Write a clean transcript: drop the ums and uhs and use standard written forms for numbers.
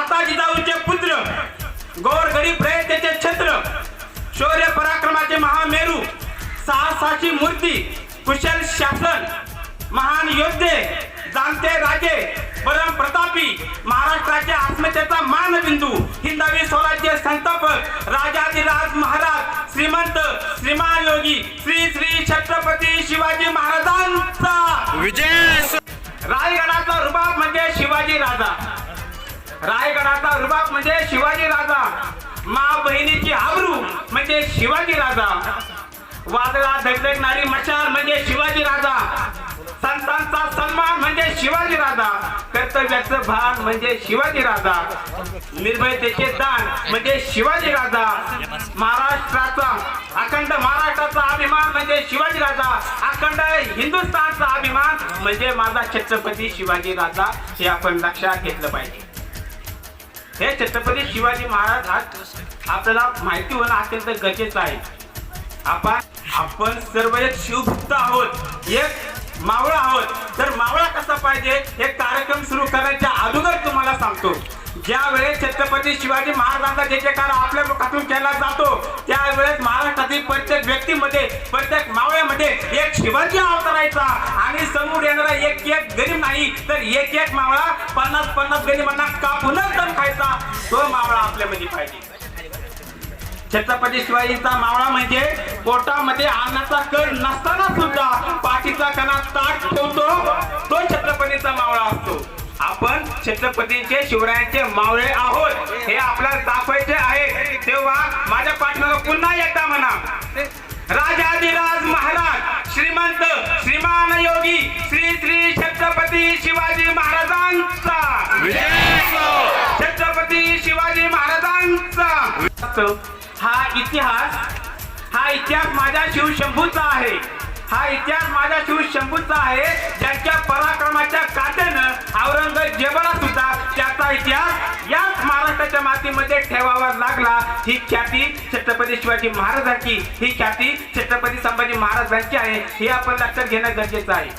माता जिजाऊचे पुत्र, गोर गरीब रयतेचे छत्र, शौर्य पराक्रमाचे महामेरू, साहसाची मूर्ती, कुशल शासन, महान योद्धे, जाणते राजे, परम प्रतापी, महाराष्ट्राच्या अस्मितेचा मानबिंदू, हिंदवी स्वराज्य संस्थापक, राजाधिराज महाराज, श्रीमंत श्रीमान योगी श्री श्री छत्रपती शिवाजी महाराजांचा विजय. रायगडाचा रुबाब म्हणजे शिवाजी राजा, रायगडाचा रुबाब म्हणजे शिवाजी राजा, माँ बहिणीची आबरू म्हणजे शिवाजी राजा, वादळात धगधगणारी मशाल म्हणजे शिवाजी राजा, संतांचा सन्मान म्हणजे शिवाजी राजा, कर्तव्याचं भान म्हणजे शिवाजी राजा, निर्भयतेचे दान म्हणजे शिवाजी राजा, महाराष्ट्राचा अखंड महाराष्ट्राचा अभिमान म्हणजे शिवाजी राजा, अखंड हिंदुस्थानचा अभिमान म्हणजे माझा छत्रपती शिवाजी राजा. हे आपण लक्षात घेतलं पाहिजे. हे छत्रपती शिवाजी महाराज आज आपल्याला माहिती होणं अत्यंत गरजेचं आहे. आपण सर्व एक शिवभक्त आहोत, एक मावळा आहोत. तर मावळा कसा पाहिजे हे कार्यक्रम सुरू करण्याच्या अगोदर तुम्हाला सांगतो. ज्या वेळेस छत्रपती शिवाजी महाराजांचा जयकार आपल्या मुखातून केला जातो त्यावेळेस महाराष्ट्रातील प्रत्येक व्यक्तीमध्ये, प्रत्येक मावळ्यामध्ये एक शिवाजी अवतरायचा आणि समोर येणारा एक एक गरीब नाही तर एक एक मावळा 50-50 गरीबांना कापूनच दम खायचा, तो मावळा आपल्यामध्ये पाहिजे. छत्रपती शिवाजींचा मावळा म्हणजे पोटामध्ये अन्नाचा कण नसताना सुद्धा पाठीचा कणा ताट ठेवतो, तो छत्रपतीचा मावळा असतो. आपण छत्रपतींचे शिवरायांचे मावळे आहोत हे आपल्याला दाखवायचे आहे. तेव्हा माझ्या पाठीमागे पुन्हा एकदा म्हणा, राजाधिराज महाराज, श्रीमंत श्रीमान योगी श्री श्री छत्रपती शिवाजी महाराजांचा विजय. छत्रपती शिवाजी महाराजांचा हा इतिहास माझ्या शिवशंभूचा आहे. हा इतिहास माझ्या शिवशंभूचा आहे, ज्यांच्या पराक्रमाच्या काट्यानं औरंगजेबाला सुद्धा त्याचा इतिहास याच महाराष्ट्राच्या मातीमध्ये ठेवावा लागला. ही ख्याती छत्रपती शिवाजी महाराजांची, ही ख्याती छत्रपती संभाजी महाराजांची आहे. हे आपण लक्षात घेणं गरजेचं आहे.